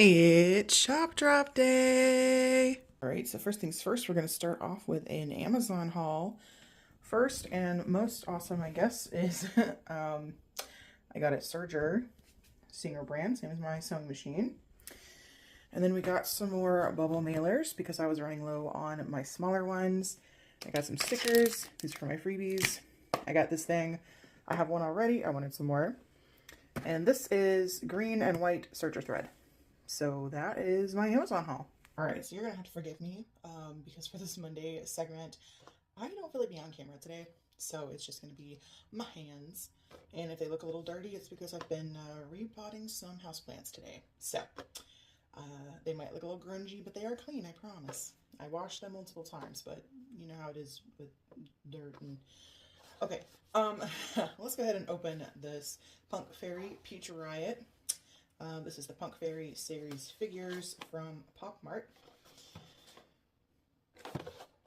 It's shop drop day. All right, so first things first, we're going to start off with an Amazon haul. First and most awesome, I guess, is I got at Serger, Singer brand, same as my sewing machine. And then we got some more bubble mailers because I was running low on my smaller ones. I got some stickers. These are for my freebies. I got this thing. I have one already. I wanted some more. And this is green and white Serger thread. So that is my Amazon haul. All right, so you're gonna have to forgive me because for this Monday segment, I don't really be on camera today, so it's just gonna be my hands. And if they look a little dirty, it's because I've been repotting some houseplants today. So they might look a little grungy, but they are clean, I promise. I washed them multiple times, but you know how it is with dirt and... Okay, let's go ahead and open this Punk Fairy Peach Riot. This is the Punk Fairy series figures from Pop Mart.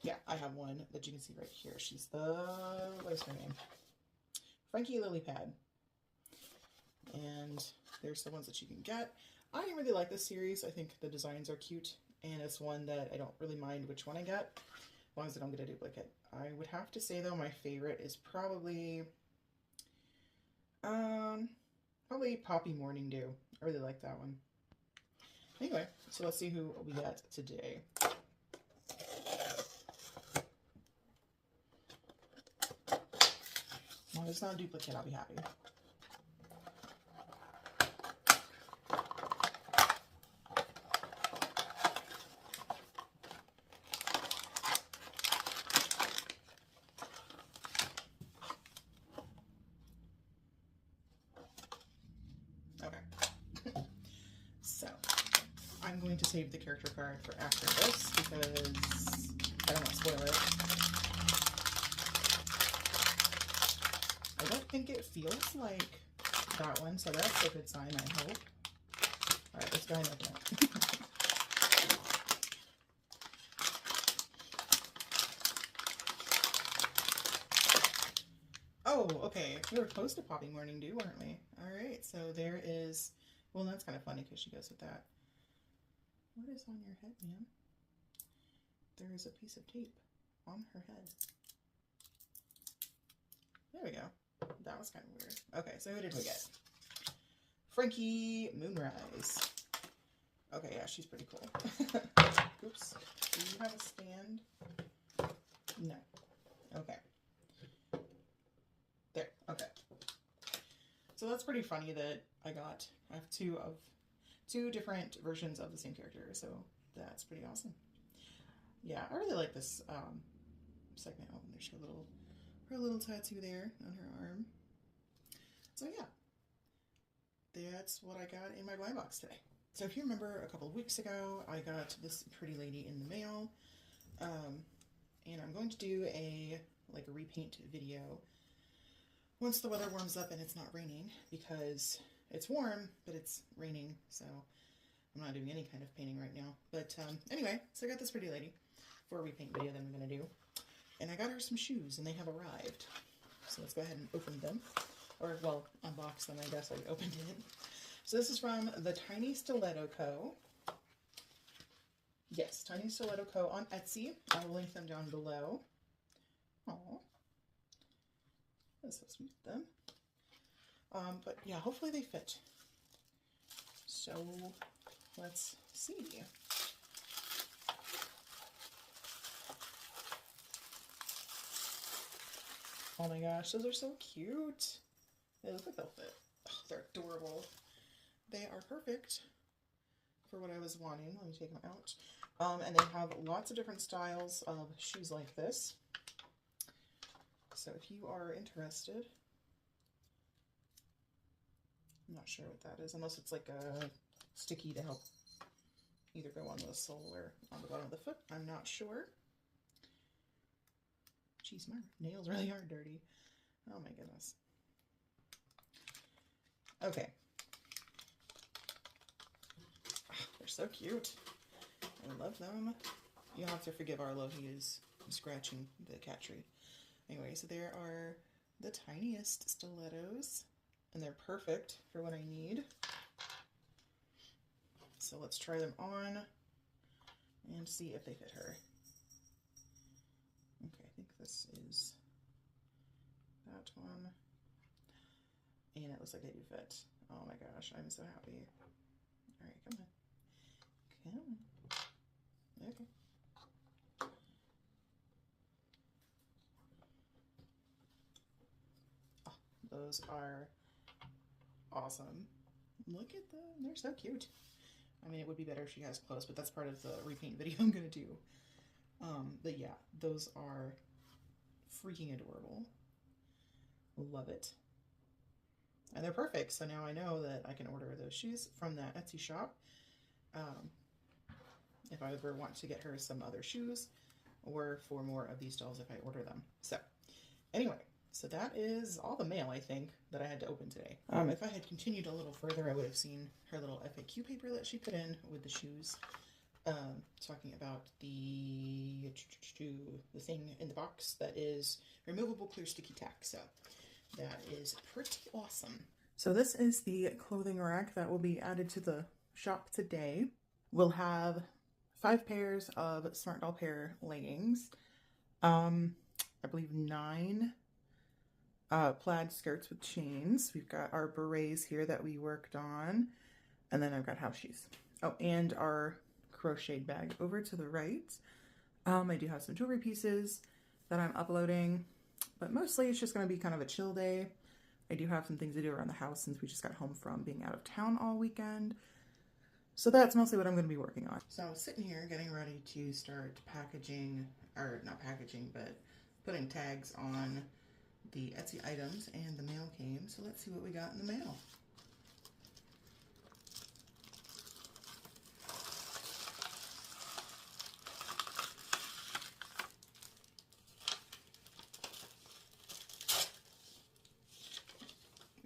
Yeah, I have one that you can see right here. She's what is her name? Frankie Lilypad. And there's the ones that you can get. I really like this series. I think the designs are cute, and it's one that I don't really mind which one I get, as long as I don't get a duplicate. I would have to say, though, my favorite is probably Poppy Morning Dew. I really like that one. Anyway, so let's see who we got today. As long as it's not a duplicate, I'll be happy. Okay. So, I'm going to save the character card for after this because I don't want to spoil it. I don't think it feels like that one, so that's a good sign, I hope. Alright, let's go ahead and open it. Oh, okay. We were close to Poppy Morning Dew, weren't we? Alright, so there is... Well, that's kind of funny because she goes with that. What is on your head, ma'am? There is a piece of tape on her head. There we go. That was kind of weird. Okay, so who did we get? Frankie Moonrise. Okay, yeah, she's pretty cool. Oops. Do you have a stand? No. Okay. There. Okay. So that's pretty funny that I have two different versions of the same character, so that's pretty awesome. Yeah, I really like this segment. Oh, and there's her little tattoo there on her arm. So yeah, that's what I got in my blind box today. So if you remember, a couple of weeks ago, I got this pretty lady in the mail, and I'm going to do a repaint video once the weather warms up and it's not raining, because it's warm, but it's raining, so I'm not doing any kind of painting right now. But anyway, so I got this pretty lady for a repaint video that I'm going to do. And I got her some shoes, and they have arrived. So let's go ahead and open them. Or, well, unbox them, I guess. I opened it. So this is from the Tiny Stiletto Co. Yes, Tiny Stiletto Co. on Etsy. I will link them down below. Aww. That's so sweet of them. But yeah, hopefully they fit. So let's see. Oh my gosh, those are so cute. They look like they'll fit. Oh, they're adorable. They are perfect for what I was wanting. Let me take them out. And they have lots of different styles of shoes like this. So if you are interested, I'm not sure what that is, unless it's like a sticky to help either go on the sole or on the bottom of the foot. I'm not sure. Jeez, my nails really are dirty. Oh my goodness. Okay. They're so cute. I love them. You'll have to forgive Arlo. He is scratching the cat tree. Anyway, so there are the tiniest stilettos, and they're perfect for what I need. so let's try them on and see if they fit her. Okay, I think this is that one. And it looks like they do fit. Oh my gosh, I'm so happy. All right, come on. Come on. Okay. Oh, those are awesome. Look at them. They're so cute. I mean, it would be better if she has clothes, but that's part of the repaint video I'm going to do. But yeah, those are freaking adorable. Love it. And they're perfect. So now I know that I can order those shoes from that Etsy shop. If I ever want to get her some other shoes or for more of these dolls if I order them. So anyway, so that is all the mail I think that I had to open today. If I had continued a little further, I would have seen her little FAQ paper that she put in with the shoes. Talking about the thing in the box that is removable clear sticky tack. So that is pretty awesome. So this is the clothing rack that will be added to the shop today. We'll have 5 pairs of Smart Doll pair leggings. I believe 9 plaid skirts with chains. We've got our berets here that we worked on. And then I've got house shoes. Oh, and our crocheted bag over to the right. I do have some jewelry pieces that I'm uploading, but mostly it's just going to be kind of a chill day. I do have some things to do around the house since we just got home from being out of town all weekend. So that's mostly what I'm going to be working on. So I was sitting here getting ready to start packaging, or not packaging, but putting tags on the Etsy items, and the mail came. So let's see what we got in the mail.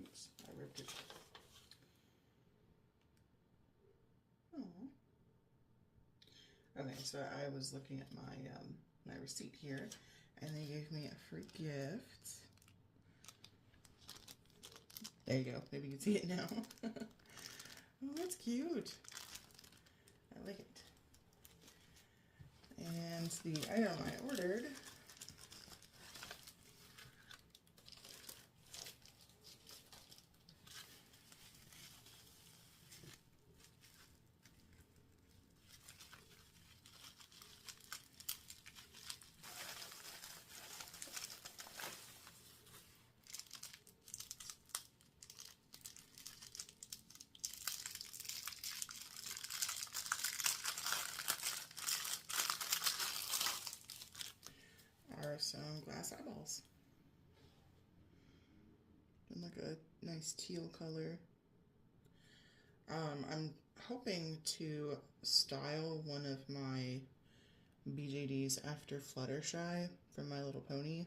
Oops, I ripped it. Oh. Okay, so I was looking at my my receipt here, and they gave me a free gift. There you go. Maybe you can see it now. Oh, that's cute. I like it. And the item I ordered are some glass eyeballs in like a nice teal color. I'm hoping to style one of my BJDs after Fluttershy from My Little Pony,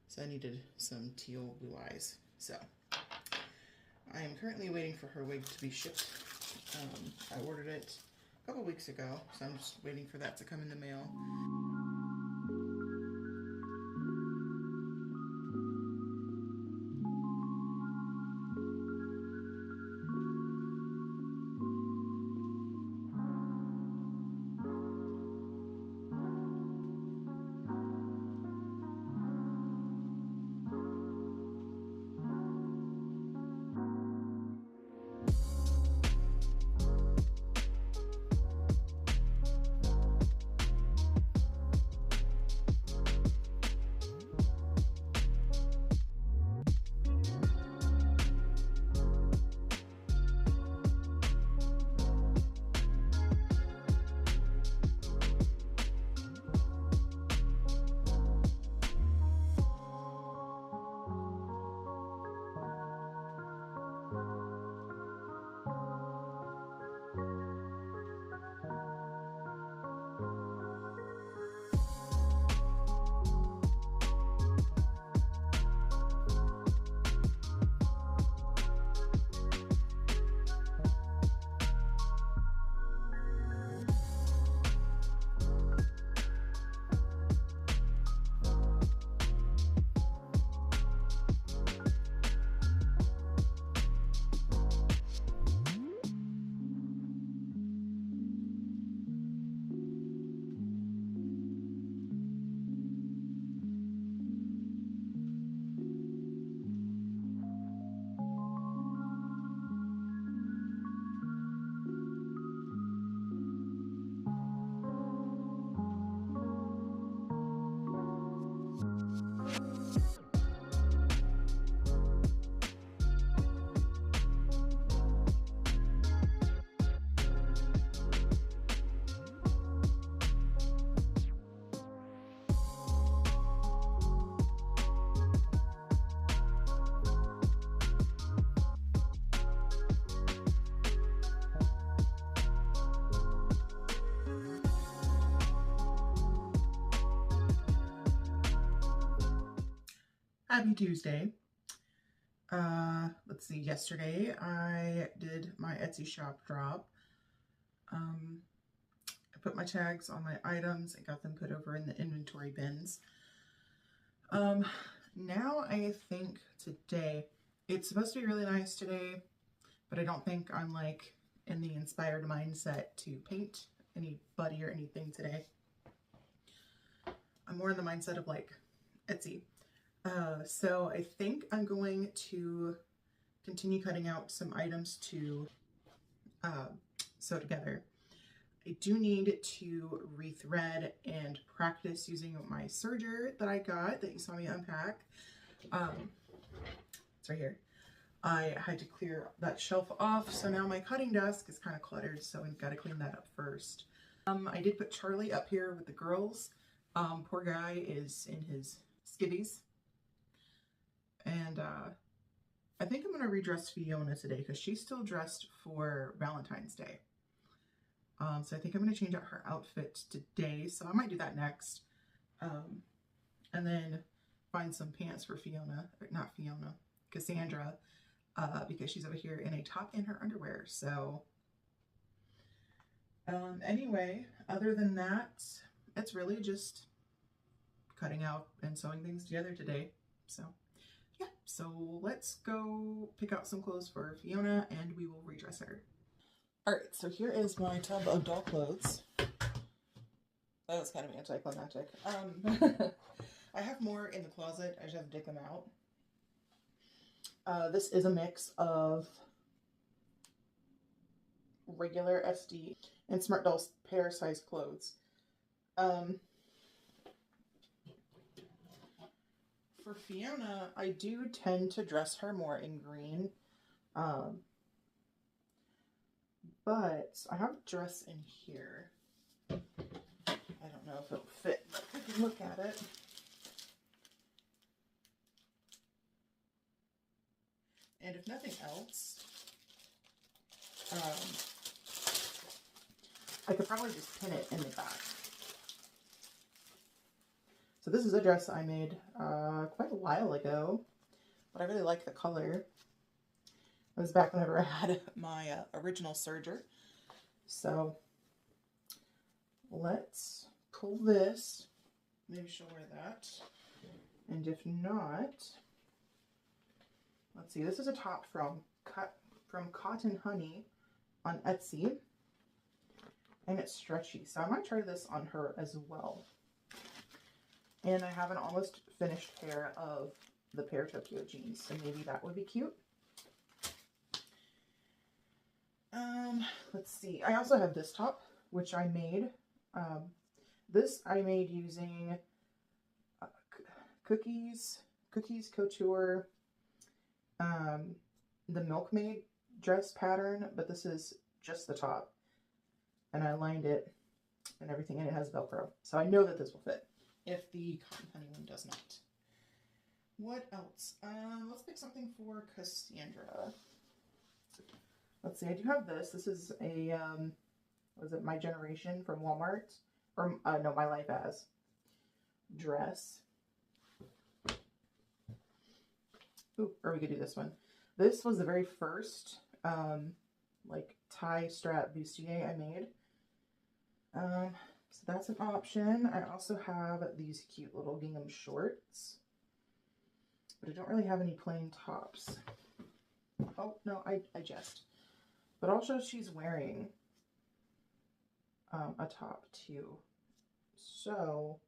so I needed some teal blue eyes. So I am currently waiting for her wig to be shipped. I ordered it a couple weeks ago, so I'm just waiting for that to come in the mail. Happy Tuesday. Let's see, yesterday I did my Etsy shop drop. I put my tags on my items and got them put over in the inventory bins. Now I think today, it's supposed to be really nice today, but I don't think I'm like in the inspired mindset to paint anybody or anything today. I'm more in the mindset of like Etsy. So I think I'm going to continue cutting out some items to sew together. I do need to rethread and practice using my serger that I got that you saw me unpack. It's right here. I had to clear that shelf off, so now my cutting desk is kind of cluttered, so I've got to clean that up first. I did put Charlie up here with the girls. Poor guy is in his skivvies. And I think I'm going to redress Fiona today because she's still dressed for Valentine's Day. So I think I'm going to change out her outfit today, so I might do that next. And then find some pants for Fiona, or not Fiona, Cassandra, because she's over here in a top and her underwear. So anyway, other than that, it's really just cutting out and sewing things together today. So yeah, so let's go pick out some clothes for Fiona and we will redress her. All right, so here is my tub of doll clothes. That was kind of anticlimactic. I have more in the closet. I just have to dig them out. This is a mix of regular SD and Smart Dolls pair size clothes. For Fiona, I do tend to dress her more in green. But I have a dress in here. I don't know if it'll fit, but we can look at it. And if nothing else, I could probably just pin it in the back. So this is a dress I made quite a while ago, but I really like the color. It was back whenever I had my original serger. So let's pull this. Maybe she'll wear that. And if not, let's see. This is a top from Cotton Honey on Etsy. And it's stretchy. So I might try this on her as well. And I have an almost finished pair of the Pear Tokyo jeans. So maybe that would be cute. Let's see. I also have this top, which I made. This I made using Cookies Couture, the Milkmaid dress pattern, but this is just the top. And I lined it and everything, and it has Velcro. So I know that this will fit if the Cotton Honey one does not. What else? Let's pick something for Cassandra. Let's see, I do have this. This is a, was it My Generation from Walmart? Or, no, My Life As dress. Ooh, or we could do this one. This was the very first, like, tie strap bustier I made. So that's an option. I also have these cute little gingham shorts. But I don't really have any plain tops. Oh, no, I jest. But also she's wearing a top too. So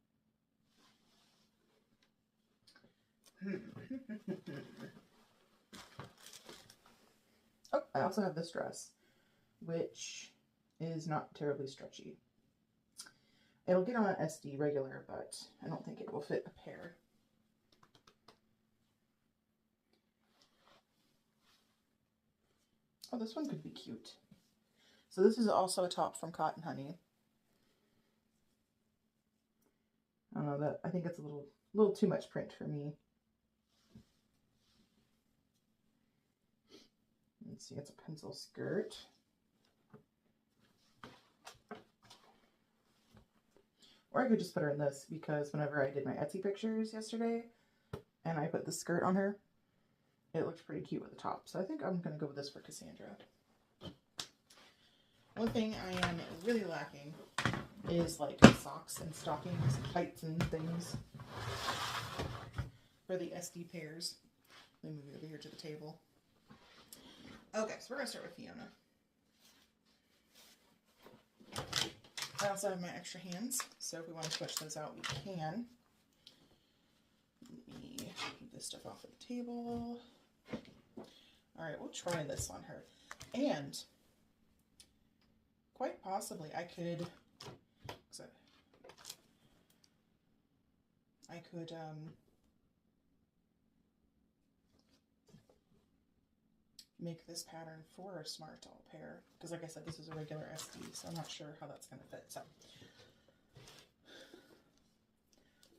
oh, I also have this dress, which is not terribly stretchy. It'll get on an SD regular, but I don't think it will fit a pair. Oh, this one could be cute. So this is also a top from Cotton Honey. I don't know, that I think it's a little too much print for me. Let's see, it's a pencil skirt. Or I could just put her in this because whenever I did my Etsy pictures yesterday and I put the skirt on her, it looked pretty cute with the top. So I think I'm going to go with this for Cassandra. One thing I am really lacking is like socks and stockings and tights and things for the SD pairs. Let me move you over here to the table. Okay, so we're going to start with Fiona. I also have my extra hands, so if we want to switch those out, we can. Let me move this stuff off of the table. Alright, we'll try this on her. And quite possibly I could make this pattern for a Smart Doll pair, because like I said, this is a regular SD, so I'm not sure how that's going to fit. So,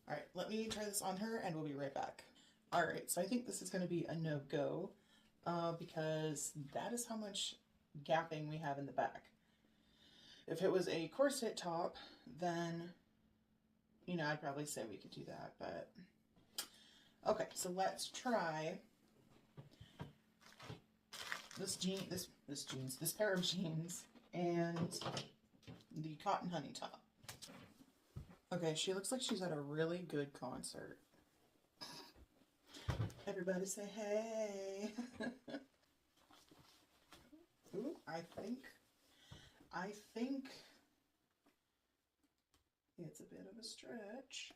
all right, let me try this on her and we'll be right back. All right, so I think this is going to be a no-go because that is how much gapping we have in the back. If it was a corset top, then, you know, I'd probably say we could do that, but okay, so let's try this pair of jeans and the cotton honey top. Okay, she looks like she's at a really good concert. Everybody say hey. Ooh, I think it's a bit of a stretch.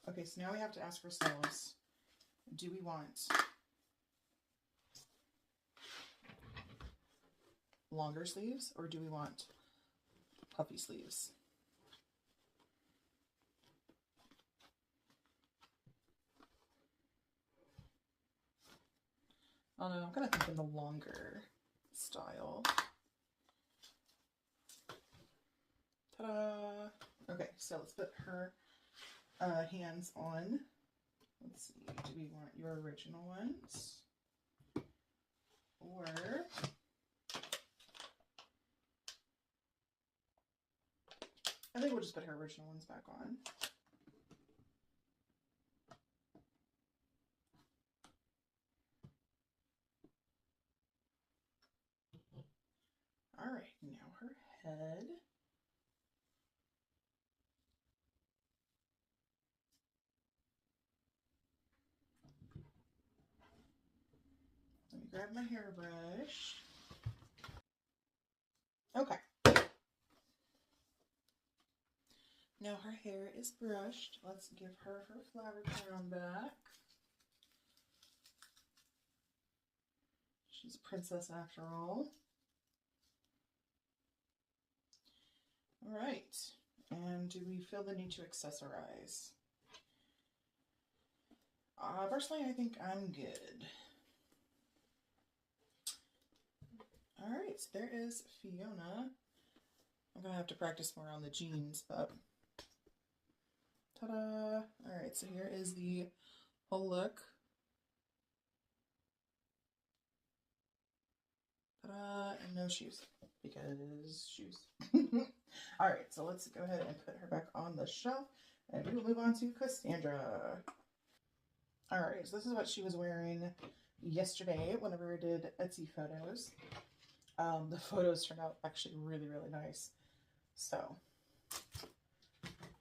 Okay, so now we have to ask ourselves, do we want longer sleeves or do we want puffy sleeves? Oh no, I'm gonna think in the longer style. Ta-da! Okay, so let's put her hands on. Let's see, do we want your original ones? Or I think we'll just put her original ones back on. All right, now her head. Let me grab my hairbrush. Okay. Now her hair is brushed. Let's give her her flower crown back. She's a princess after all. All right. And do we feel the need to accessorize? Personally, I think I'm good. All right, so there is Fiona. I'm gonna have to practice more on the jeans, but ta-da! All right, so here is the whole look. Ta-da! And no shoes, because shoes. All right, so let's go ahead and put her back on the shelf, and we will move on to Cassandra. All right, so this is what she was wearing yesterday whenever we did Etsy photos. The photos turned out actually really, really nice. So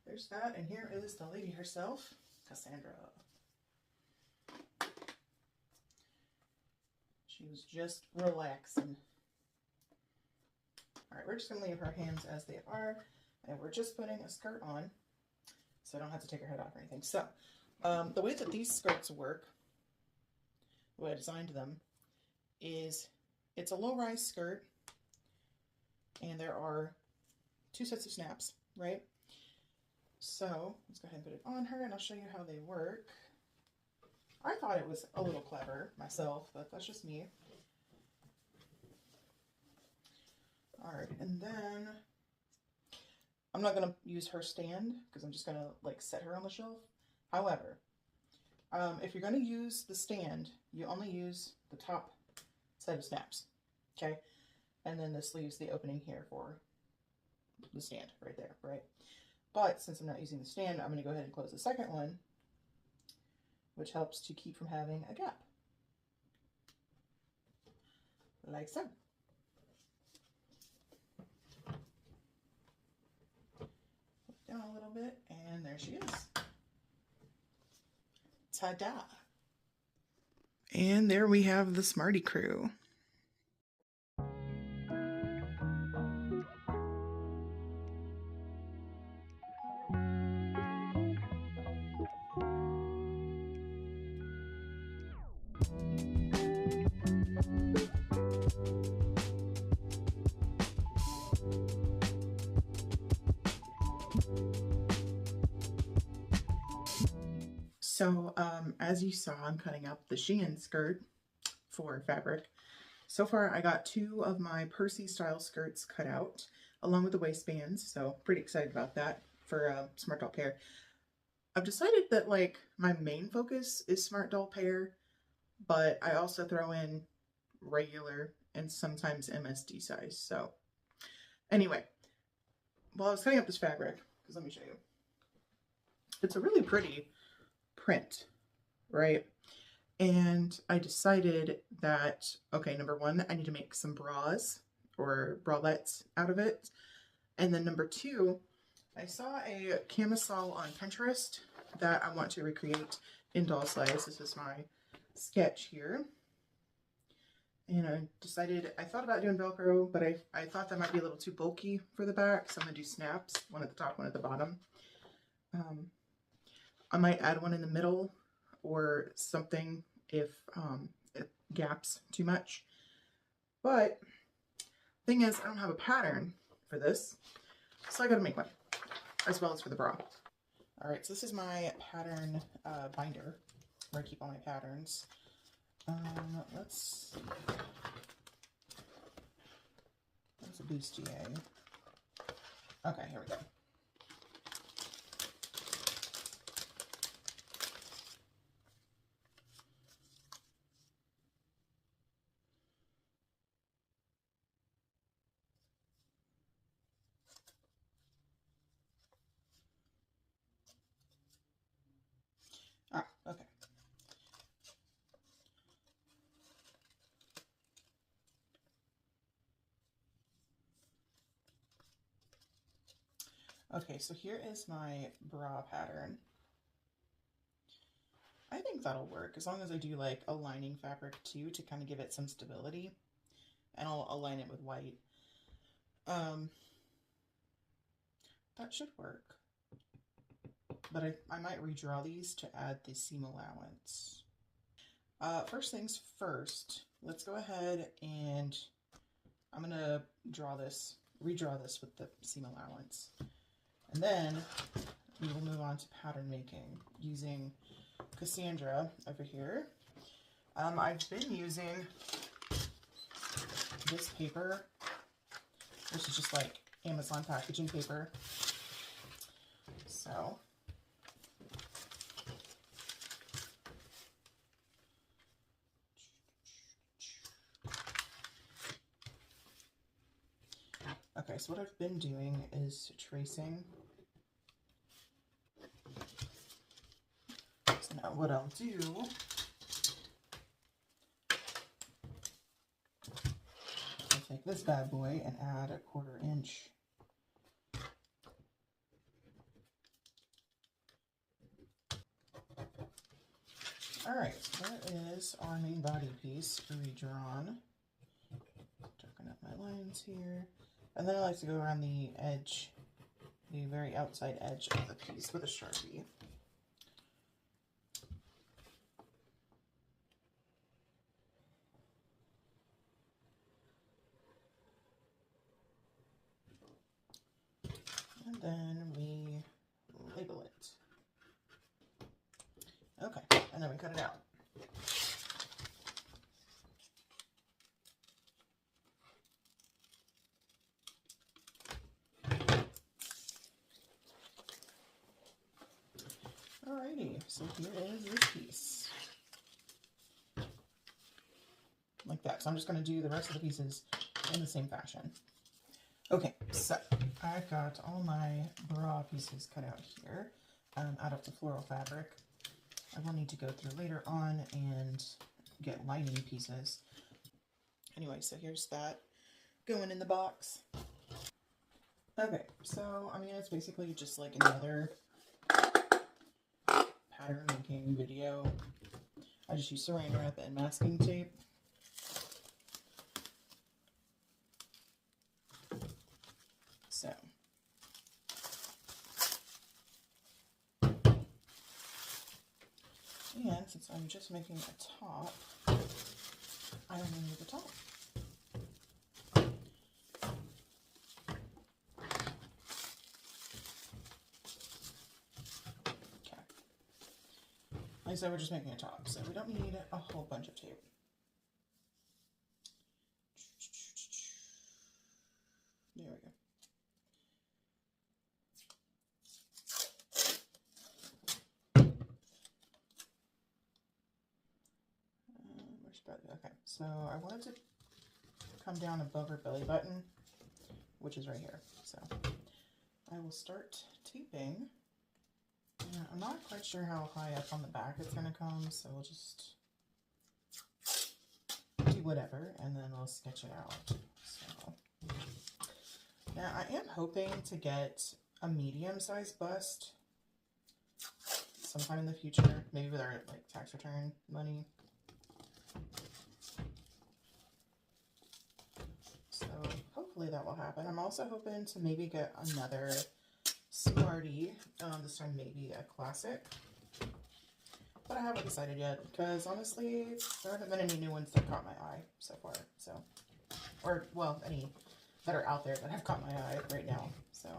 there's that, and here is the lady herself, Cassandra. She was just relaxing. All right, we're just gonna leave her hands as they are, and we're just putting a skirt on, so I don't have to take her head off or anything. So the way that these skirts work, the way I designed them, is it's a low-rise skirt, and there are 2 sets of snaps, right? So let's go ahead and put it on her, and I'll show you how they work. I thought it was a little clever myself, but that's just me. All right, and then I'm not gonna use her stand because I'm just gonna like set her on the shelf. However, if you're going to use the stand, you only use the top set of snaps, okay? And then this leaves the opening here for the stand right there, right? But since I'm not using the stand, I'm going to go ahead and close the second one, which helps to keep from having a gap. Like so. Down a little bit, and there she is. Ta-da! And there we have the Smarty Crew. So, as you saw, I'm cutting up the Shein skirt for fabric. So far, I got 2 of my Percy style skirts cut out, along with the waistbands, so pretty excited about that for Smart Doll Pair. I've decided that, like, my main focus is Smart Doll Pair, but I also throw in regular and sometimes MSD size, so anyway, while I was cutting up this fabric, because let me show you, it's a really pretty print, right? And I decided that, okay, number 1, I need to make some bras or bralettes out of it. And then number 2, I saw a camisole on Pinterest that I want to recreate in doll size. This is my sketch here. And I decided, I thought about doing Velcro, but I thought that might be a little too bulky for the back, so I'm going to do snaps, one at the top, one at the bottom. I might add one in the middle or something if it gaps too much. But thing is, I don't have a pattern for this, so I gotta make one, as well as for the bra. All right, so this is my pattern binder where I keep all my patterns. Let's a bustier. Okay, here we go. Ah, okay. Okay, so here is my bra pattern. I think that'll work as long as I do like a lining fabric too to kind of give it some stability. And I'll align it with white. That should work. But I might redraw these to add the seam allowance. First things first, let's go ahead and I'm gonna redraw this with the seam allowance. And then we will move on to pattern making using Cassandra over here. I've been using this paper, which is just like Amazon packaging paper. So okay, so what I've been doing is tracing. So now what I'll do is take this bad boy and add a 1/4 inch. All right, so that is our main body piece redrawn. Darken up my lines here. And then I like to go around the edge, the very outside edge of the piece with a Sharpie. And then we label it. Okay, and then we cut it out. Alrighty, so here is this piece. Like that. So I'm just going to do the rest of the pieces in the same fashion. Okay, so I've got all my bra pieces cut out here out of the floral fabric. I will need to go through later on and get lining pieces. Anyway, so here's that going in the box. Okay, so I mean, it's basically just like another pattern making video. I just use saran wrap and masking tape. So, and since I'm just making a top, I only need the top. Okay. Like I said, we're just making a top, so we don't need a whole bunch of tape. There we go. Okay, so I wanted to come down above her belly button, which is right here. So I will start taping. I'm not quite sure how high up on the back it's going to come, so we'll just do whatever, and then we'll sketch it out. So now I am hoping to get a medium-sized bust sometime in the future, maybe with our like tax return money. So hopefully that will happen. I'm also hoping to maybe get another Smartie, this time maybe a classic, but I haven't decided yet because honestly there haven't been any new ones that caught my eye so far, so, or well, any that are out there that have caught my eye right now. So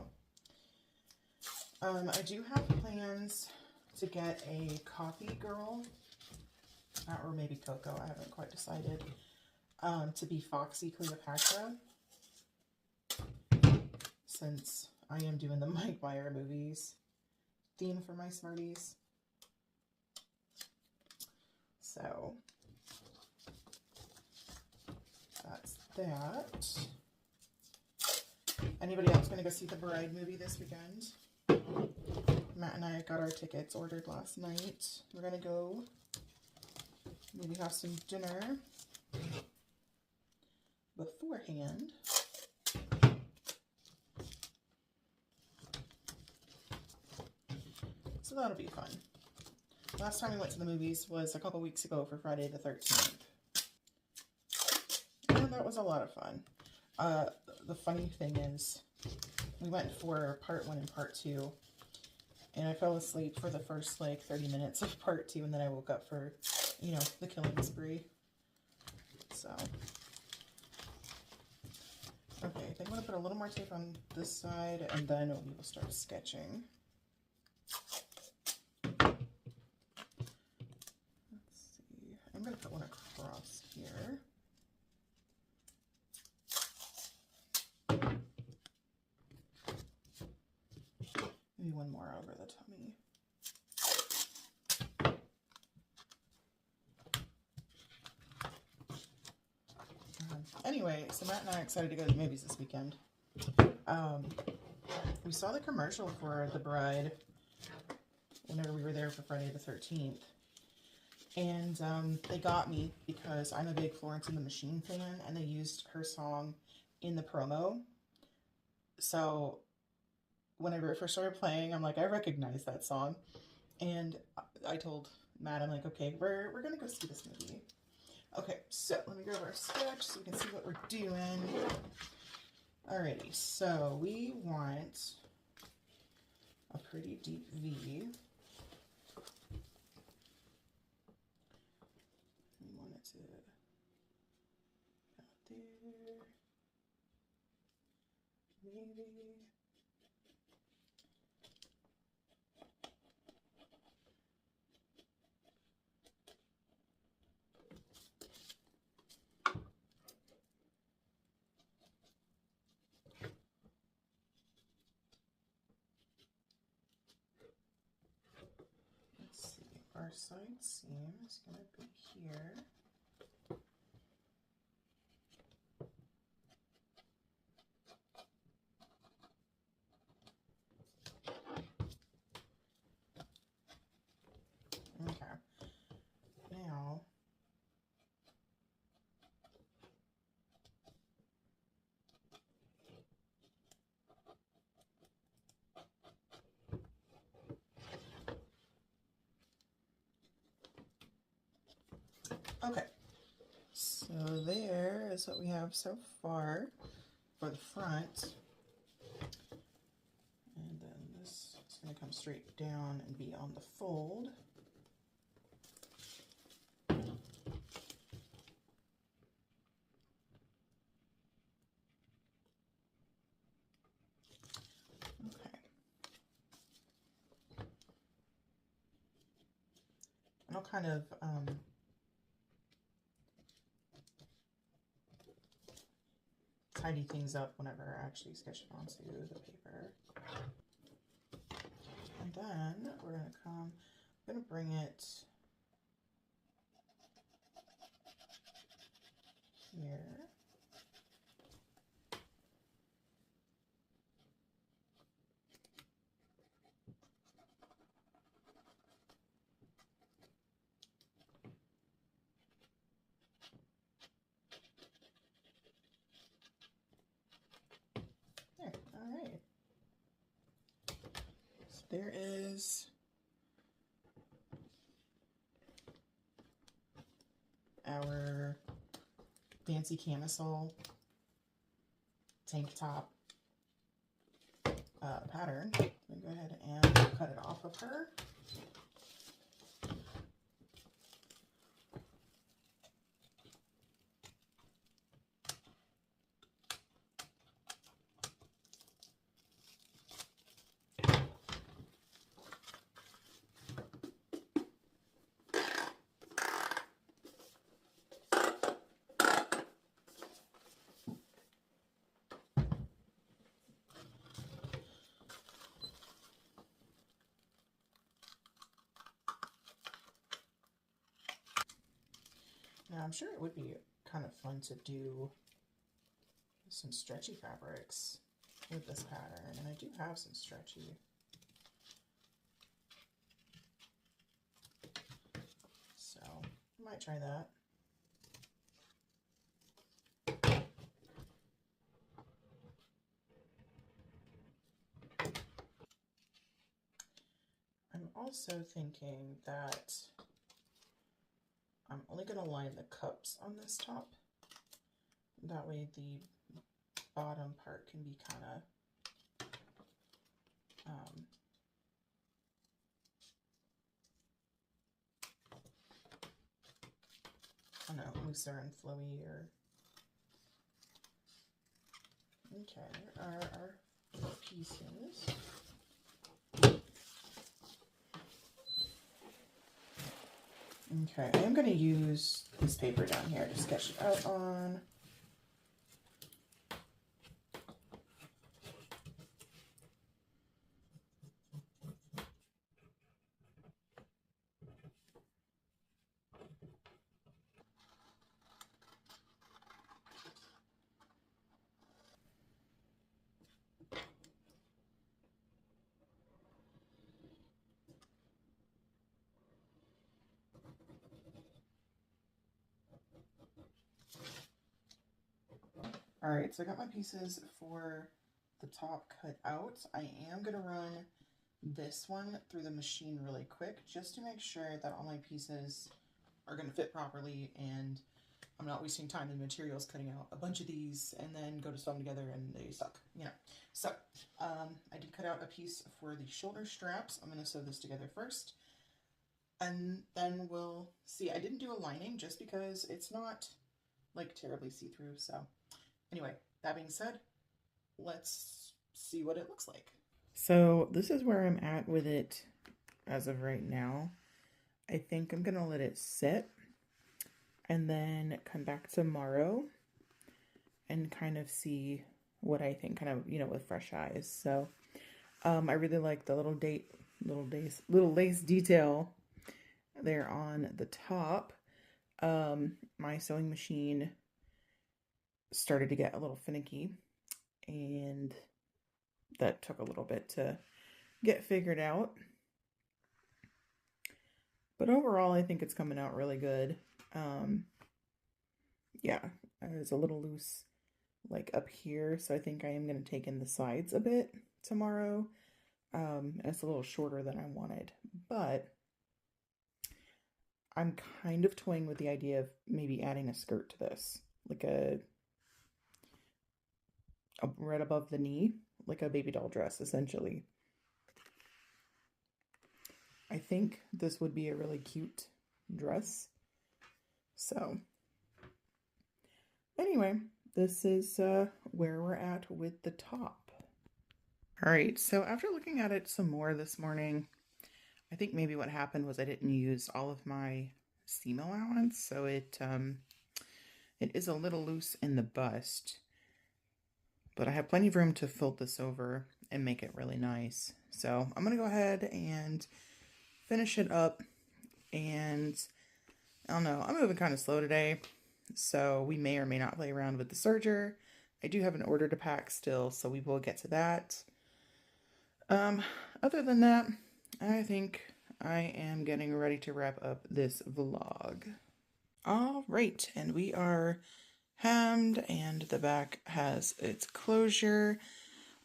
I do have plans to get a coffee girl, or maybe Coco, I haven't quite decided, to be Foxy Cleopatra, since I am doing the Mike Meyer movies theme for my Smarties. So that's that. Anybody else going to go see the Bride movie this weekend? Matt and I got our tickets ordered last night. We're going to go maybe have some dinner beforehand. So that'll be fun. Last time we went to the movies was a couple weeks ago for Friday the 13th. And that was a lot of fun. The funny thing is, we went for part 1 and part 2, and I fell asleep for the first like 30 minutes of part 2, and then I woke up for, you know, the killing spree. So, okay, I think I'm going to put a little more tape on this side, and then we will start sketching. I'm going to put one across here. Maybe one more over the tummy. Anyway, so Matt and I are excited to go to the movies this weekend. We saw the commercial for The Bride whenever we were there for Friday the 13th. And they got me because I'm a big Florence and the Machine fan, and they used her song in the promo. So whenever it first started playing, I'm like, I recognize that song. And I told Matt, I'm like, okay, we're going to go see this movie. Okay, so let me grab our sketch so we can see what we're doing. Alrighty, so we want a pretty deep V. We want it to out there. Maybe. side seam is going to be here. Okay, now okay, so there is what we have so far for the front. And then this is going to come straight down and be on the fold. Okay. And I'll kind of tidy things up whenever I actually sketch it onto the paper. And then we're going to I'm going to bring it here. There, all right. So there is our fancy camisole tank top pattern. I'm going to go ahead and cut it off of her. Now, I'm sure it would be kind of fun to do some stretchy fabrics with this pattern, and I do have some stretchy. So, I might try that. I'm also thinking that I'm only going to line the cups on this top. That way the bottom part can be kind of I don't know, looser and flowy. Or okay, there are our pieces. Okay, I am going to use this paper down here to sketch it out on. All right, so I got my pieces for the top cut out. I am going to run this one through the machine really quick just to make sure that all my pieces are going to fit properly and I'm not wasting time and materials cutting out a bunch of these and then go to sew them together and they suck, you know. So I did cut out a piece for the shoulder straps. I'm going to sew this together first and then we'll see. I didn't do a lining just because it's not like terribly see-through. So anyway, that being said, let's see what it looks like. So this is where I'm at with it as of right now. I think I'm going to let it sit and then come back tomorrow and kind of see what I think, kind of, you know, with fresh eyes. So I really like the little lace detail there on the top. My sewing machine started to get a little finicky, and that took a little bit to get figured out. But overall, I think it's coming out really good. Yeah, it's a little loose like up here, so I think I am going to take in the sides a bit tomorrow. And it's a little shorter than I wanted, but I'm kind of toying with the idea of maybe adding a skirt to this, like a right above the knee, like a baby doll dress, essentially. I think this would be a really cute dress. So anyway, this is where we're at with the top. All right, so after looking at it some more this morning, I think maybe what happened was I didn't use all of my seam allowance, so it is a little loose in the bust, but I have plenty of room to fold this over and make it really nice. So I'm gonna go ahead and finish it up, and I don't know, I'm moving kind of slow today, so we may or may not play around with the serger. I do have an order to pack still, so we will get to that. Other than that, I think I am getting ready to wrap up this vlog. All right, and we are hemmed, and the back has its closure.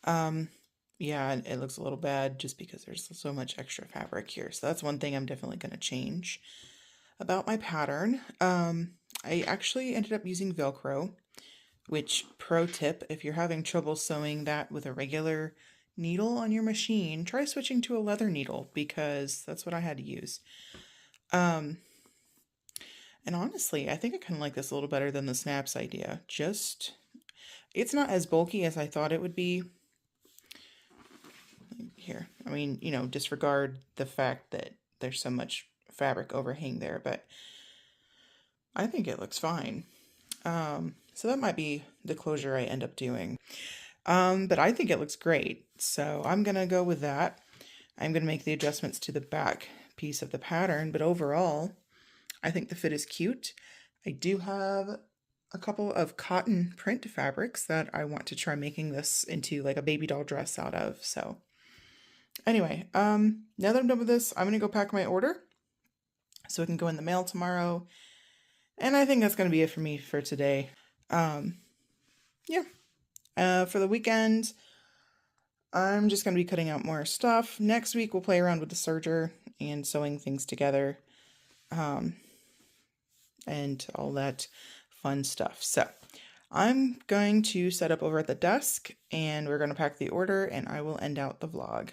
Yeah, it looks a little bad just because there's so much extra fabric here. So that's one thing I'm definitely going to change about my pattern. I actually ended up using Velcro, which, pro tip, if you're having trouble sewing that with a regular needle on your machine, try switching to a leather needle, because that's what I had to use. And honestly, I think I kind of like this a little better than the snaps idea. Just, it's not as bulky as I thought it would be. Here, I mean, you know, disregard the fact that there's so much fabric overhang there, but I think it looks fine. So that might be the closure I end up doing. But I think it looks great, so I'm gonna go with that. I'm gonna make the adjustments to the back piece of the pattern, but overall, I think the fit is cute. I do have a couple of cotton print fabrics that I want to try making this into like a baby doll dress out of, so. Anyway, now that I'm done with this, I'm gonna go pack my order so it can go in the mail tomorrow. And I think that's gonna be it for me for today. Yeah. For the weekend, I'm just going to be cutting out more stuff. Next week, we'll play around with the serger and sewing things together, and all that fun stuff. So I'm going to set up over at the desk, and we're going to pack the order, and I will end out the vlog.